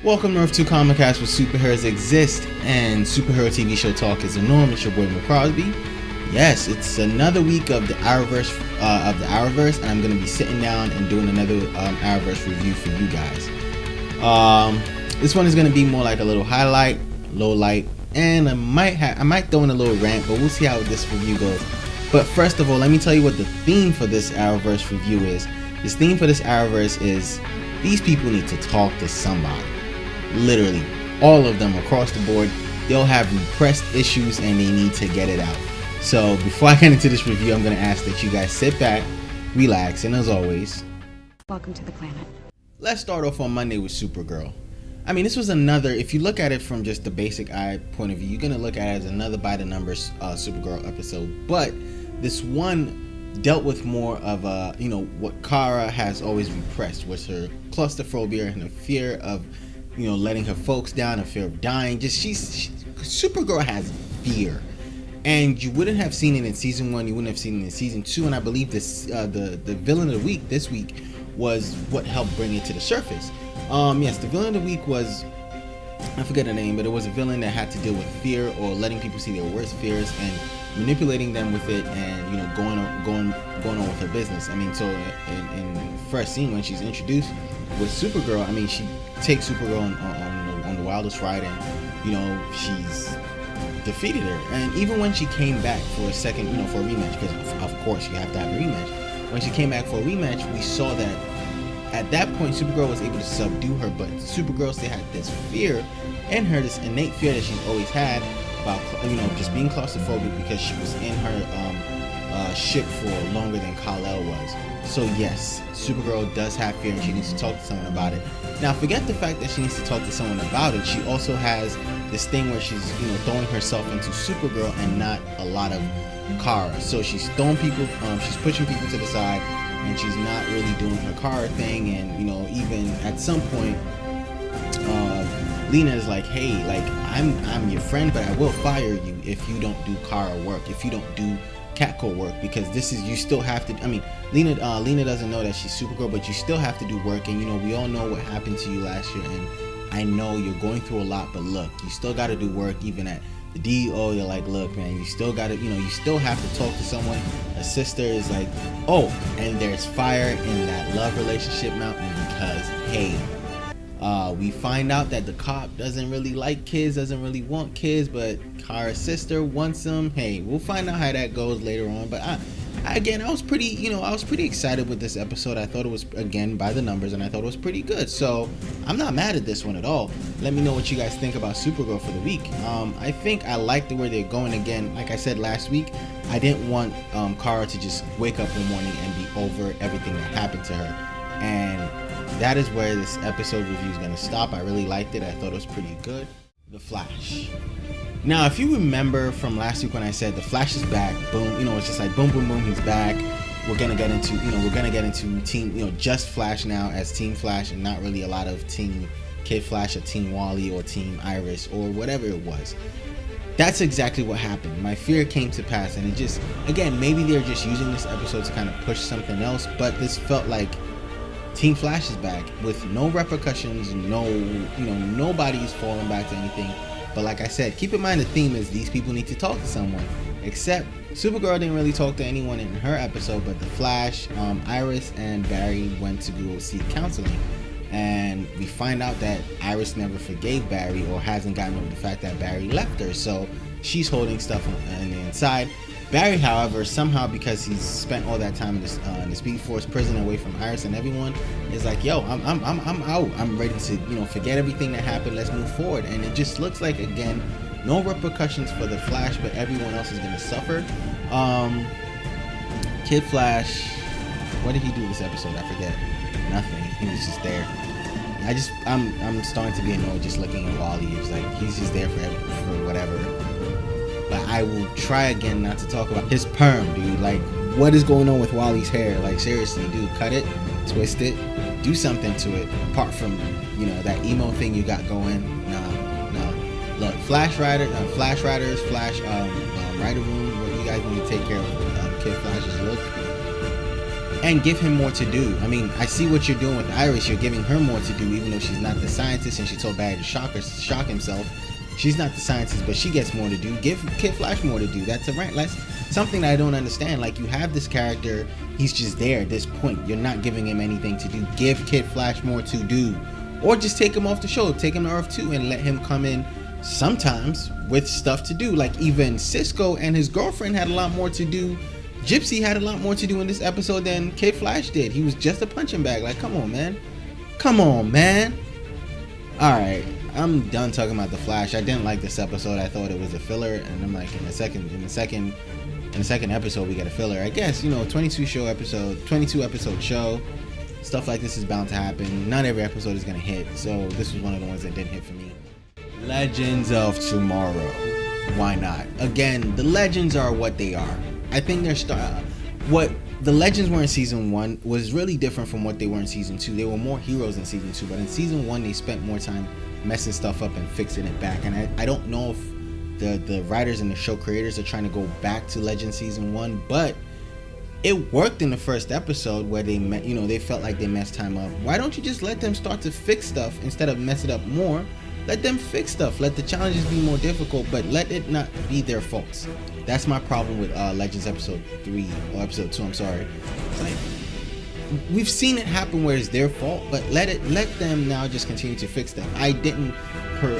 Welcome to Earth 2 Comic Cast, where superheroes exist and superhero TV show talk is the norm. It's your boy Moecrosby. Yes, it's another week of the Arrowverse, and I'm going to be sitting down and doing another Arrowverse review for you guys. This one is going to be more like a little highlight, low light, and I might throw in a little rant, but we'll see how this review goes. But first of all, let me tell you what the theme for this Arrowverse review is. This theme for this Arrowverse is these people need to talk to somebody. Literally, all of them across the board, they'll have repressed issues and they need to get it out. So before I get into this review, I'm going to ask that you guys sit back, relax, and as always, welcome to the planet. Let's start off on Monday with Supergirl. I mean, this was another, if you look at it from just the basic eye point of view, you're going to look at it as another by the numbers Supergirl episode. But this one dealt with more of a, what Kara has always repressed, was her claustrophobia and her fear of, letting her folks down, her fear of dying. Supergirl has fear. And you wouldn't have seen it in season 1, you wouldn't have seen it in season 2, and I believe this the villain of the week this week was what helped bring it to the surface. Yes, the villain of the week was, I forget her name, but it was a villain that had to deal with fear or letting people see their worst fears and manipulating them with it, and going on with her business. I mean, so in first scene when she's introduced with Supergirl, I mean, she takes Supergirl on the wildest ride, and she's defeated her. And even when she came back for a second, for a rematch, because of course you have to have a rematch. When she came back for a rematch, we saw that at that point Supergirl was able to subdue her, but Supergirl still had this fear in her, this innate fear that she's always had about, just being claustrophobic because she was in her ship for longer than Kal-El was. So yes, Supergirl does have fear and she needs to talk to someone about it. Now, forget the fact that she needs to talk to someone about it. She also has this thing where she's, throwing herself into Supergirl and not a lot of Kara. So she's throwing people, she's pushing people to the side, and she's not really doing her Kara thing. And, even at some point, Lena is like, hey, like, I'm your friend, but I will fire you if you don't do Kara work, if you don't do Catco work, because this is, you still have to, I mean, Lena doesn't know that she's Supergirl, but you still have to do work. And we all know what happened to you last year, and I know you're going through a lot, but look, you still got to do work. Even at the DEO, you're like, look, man, you still got to, you still have to talk to someone. A sister is like, oh, and there's fire in that love relationship mountain, because hey, we find out that the cop doesn't really like kids, doesn't really want kids, but Kara's sister wants them. Hey, we'll find out how that goes later on. But I was pretty excited with this episode. I thought it was, again, by the numbers, and I thought it was pretty good. So I'm not mad at this one at all. Let me know what you guys think about Supergirl for the week. I think I like the way they're going. Again, like I said last week, I didn't want Kara to just wake up in the morning and be over everything that happened to her. And that is where this episode review is going to stop. I really liked it. I thought it was pretty good. The Flash. Now, if you remember from last week when I said the Flash is back, boom, it's just like boom, boom, boom, he's back. We're gonna get into team, just Flash now as Team Flash, and not really a lot of Team Kid Flash or Team Wally or Team Iris or whatever it was. That's exactly what happened. My fear came to pass, and it just, again, maybe they're just using this episode to kind of push something else, but this felt like Team Flash is back with no repercussions, nobody's falling back to anything. But like I said, keep in mind the theme is these people need to talk to someone. Except Supergirl didn't really talk to anyone in her episode, but the Flash, Iris, and Barry went to go seek counseling. And we find out that Iris never forgave Barry, or hasn't gotten over the fact that Barry left her. So she's holding stuff on the inside. Barry, however, somehow, because he's spent all that time in the Speed Force prison away from Iris and everyone, is like, yo, I'm out. I'm ready to, forget everything that happened. Let's move forward. And it just looks like, again, no repercussions for the Flash, but everyone else is going to suffer. Kid Flash, what did he do this episode? I forget. Nothing. He was just there. I'm starting to be annoyed just looking at Wally. It's like, he's just there for whatever. But I will try again not to talk about his perm, dude. Like, what is going on with Wally's hair? Like, seriously, dude, cut it, twist it, do something to it. Apart from, that emo thing you got going. No. Look, Flash Riders, Flash Rider Room, where you guys need to take care of Kid Flash's look. and give him more to do. I mean, I see what you're doing with Iris. You're giving her more to do, even though she's not the scientist and she told Barry to shock himself. She's not the scientist, but she gets more to do. Give Kid Flash more to do. That's something that I don't understand. Like, you have this character, he's just there at this point. You're not giving him anything to do. Give Kid Flash more to do. Or just take him off the show. Take him to Earth 2 and let him come in sometimes with stuff to do. Like, even Cisco and his girlfriend had a lot more to do. Gypsy had a lot more to do in this episode than Kid Flash did. He was just a punching bag. Like, come on, man. Come on, man. Alright, I'm done talking about the Flash. I didn't like this episode. I thought it was a filler, and I'm like, in the second episode we get a filler. I guess, 22 episode show. Stuff like this is bound to happen. Not every episode is gonna hit, so this was one of the ones that didn't hit for me. Legends of Tomorrow. Why not? Again, the Legends are what they are. I think what the Legends were in season 1 was really different from what they were in season 2. They were more heroes in season 2, but in season 1 they spent more time messing stuff up and fixing it back. And I don't know if the writers and the show creators are trying to go back to Legends season 1, but it worked in the first episode where they felt like they messed time up. Why don't you just let them start to fix stuff instead of mess it up more? Let them fix stuff. Let the challenges be more difficult, but let it not be their faults. That's my problem with Legends episode 3 or episode 2. I'm sorry. It's like, we've seen it happen where it's their fault, but let them now just continue to fix them. I didn't for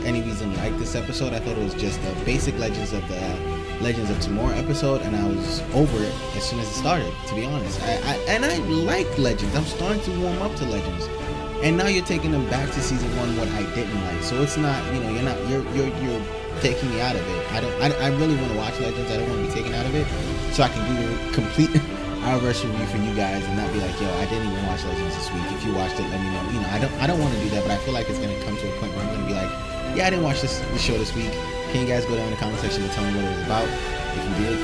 any reason like this episode. I thought it was just a basic Legends of Tomorrow episode, and I was over it as soon as it started, to be honest. I like Legends. I'm starting to warm up to Legends. And now you're taking them back to season 1, what I didn't like. So it's not, you're taking me out of it. I really want to watch Legends. I don't want to be taken out of it, so I can do a complete Arrowverse review for you guys and not be like, yo, I didn't even watch Legends this week. If you watched it, let me know. I don't want to do that, but I feel like it's gonna come to a point where I'm gonna be like, yeah, I didn't watch this show this week. Can you guys go down in the comment section and tell me what it was about? If you did,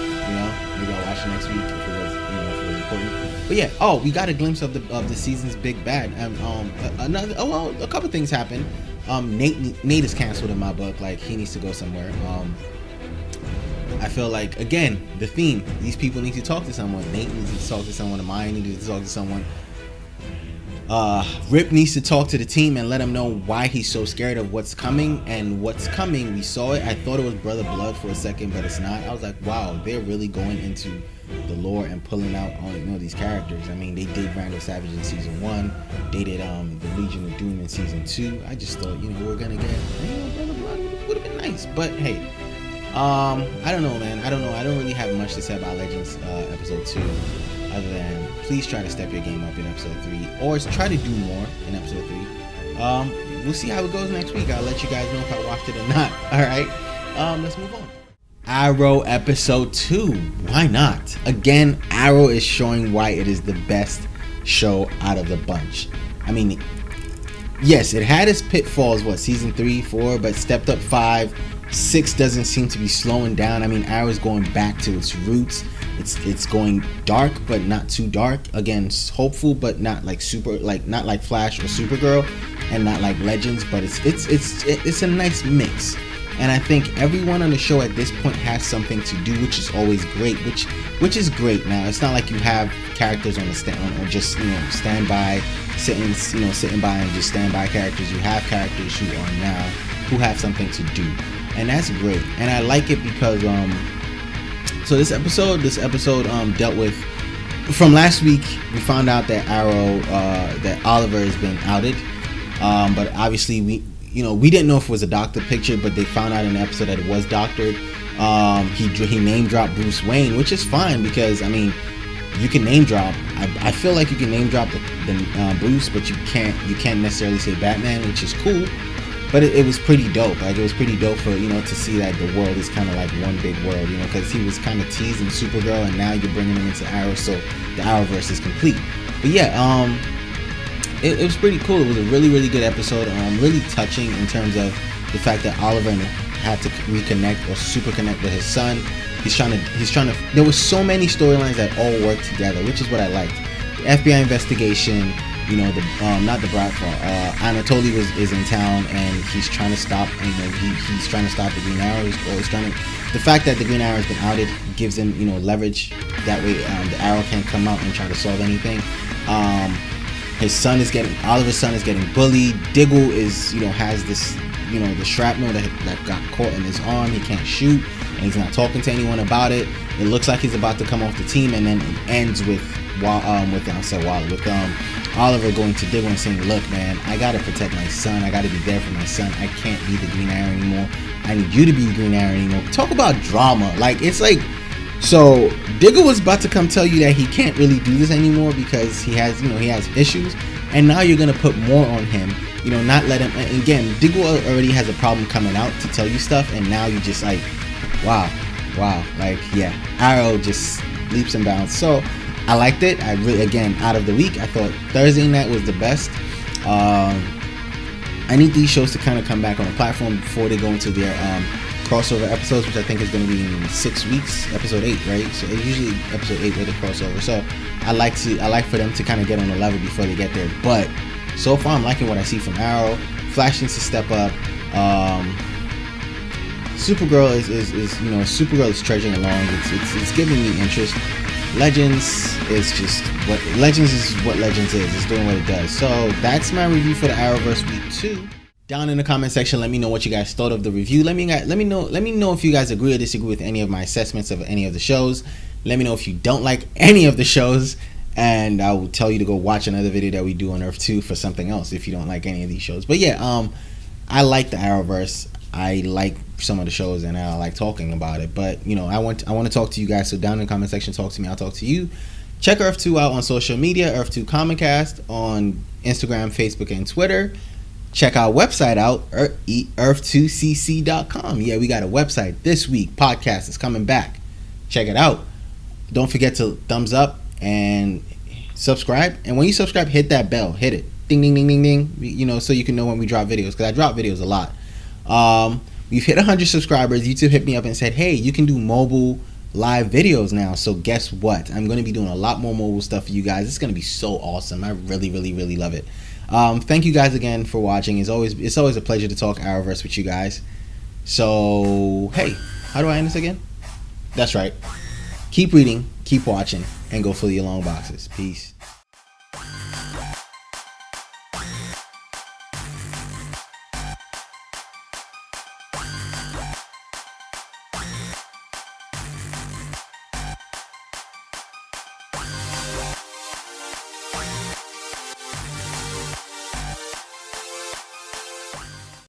maybe I'll watch it next week if it was, if it was important. But yeah, we got a glimpse of the season's big bad. A couple things happened. Nate is canceled in my book. Like, he needs to go somewhere. I feel like, again, the theme, these people need to talk to someone. Nate needs to talk to someone. Amaya needs to talk to someone. Rip needs to talk to the team and let him know why he's so scared of what's coming. And what's coming, we saw it. I thought it was Brother Blood for a second, but it's not. I was like, wow, they're really going into the lore and pulling out on these characters. I mean, they did Randall Savage in season 1. They did the Legion of Doom in season 2. I just thought, we're gonna get Brother Blood. Would have been nice, but hey, I don't know, man. I don't know. I don't really have much to say about Legends episode 2, other than please try to step your game up in episode 3, or try to do more in episode 3. We'll see how it goes next week. I'll let you guys know if I watched it or not. All right, let's move on. Arrow episode 2. Why not? Again, Arrow is showing why it is the best show out of the bunch. I mean, yes, it had its pitfalls, season 3, 4, but stepped up 5. 6 doesn't seem to be slowing down. I mean, Arrow's going back to its roots. It's going dark, but not too dark. Again, hopeful, but not like not like Flash or Supergirl, and not like Legends. But it's a nice mix. And I think everyone on the show at this point has something to do, which is always great. Which is great. Now, it's not like you have characters on the stand or just stand by, sitting by and just stand by characters. You have characters who have something to do, and that's great. And I like it because so this episode dealt with, from last week we found out that that Oliver has been outed, but obviously we didn't know if it was a doctor picture, but they found out in the episode that it was doctored. He name dropped Bruce Wayne, which is fine, because I mean, you can name drop. I feel like you can name drop the Bruce, but you can't necessarily say Batman, which is cool. But it was pretty dope. Like, it was pretty dope for to see that the world is kind of like one big world, because he was kind of teased in Supergirl, and now you're bringing him into Arrow, so the Arrowverse is complete. But yeah, it was pretty cool. It was a really, really good episode. Really touching in terms of the fact that Oliver had to reconnect or super connect with his son. He's trying to. There were so many storylines that all worked together, which is what I liked. The FBI investigation, you know, the not the Bradford. Anatoly is in town, and he's trying to stop. You know, he's trying to stop the Green Arrows, or he's trying to. The fact that the Green Arrow has been outed gives him, you know, leverage. That way, the Arrow can't come out and try to solve anything. His son is getting Oliver's son is getting bullied. Diggle is, you know, has this, you know, the shrapnel that got caught in his arm. He can't shoot, and he's not talking to anyone about it. It looks like he's about to come off the team, and then it ends with Oliver going to Diggle and saying, "Look, man, I gotta protect my son. I gotta be there for my son. I can't be the Green Arrow anymore. I need you to be the Green Arrow anymore." Talk about drama. Like, it's like, so Diggle was about to come tell you that he can't really do this anymore because he has, you know, he has issues, and now you're gonna put more on him. You know, not let him. And again, Diggle already has a problem coming out to tell you stuff, and now you just like, wow, like, yeah, Arrow just leaps and bounds. So I liked it. I really, again, out of the week, I thought Thursday night was the best. I need these shows to kind of come back on the platform before they go into their crossover episodes, which I think is going to be in 6 weeks, episode 8, right? So it's usually episode 8 with a crossover. So I like for them to kind of get on the level before they get there. But so far, I'm liking what I see from Arrow. Flash needs to step up. Supergirl is you know, Supergirl is trudging along. It's giving me interest. Legends is what Legends is. It's doing what it does. So that's my review for the Arrowverse week 2. Down in the comment section, let me know what you guys thought of the review. Let me know if you guys agree or disagree with any of my assessments of any of the shows. Let me know if you don't like any of the shows, and I will tell you to go watch another video that we do on Earth 2 for something else if you don't like any of these shows. But yeah, I like the Arrowverse. I like some of the shows, and I like talking about it. But, you know, I want to talk to you guys. So down in the comment section, talk to me. I'll talk to you. Check Earth 2 out on social media, Earth 2 Comicast on Instagram, Facebook, and Twitter. Check our website out, earth2cc.com. Yeah, we got a website this week. Podcast is coming back. Check it out. Don't forget to thumbs up and subscribe. And when you subscribe, hit that bell. Hit it. Ding, ding, ding, ding, ding. You know, so you can know when we drop videos, because I drop videos a lot. We've hit 100 subscribers. YouTube hit me up and said, hey, you can do mobile live videos now. So guess what? I'm going to be doing a lot more mobile stuff for you guys. It's going to be so awesome. I really, really, really love it. Thank you guys again for watching. It's always a pleasure to talk Arrowverse with you guys. So, hey, how do I end this again? That's right. Keep reading, keep watching, and go fill your long boxes. Peace.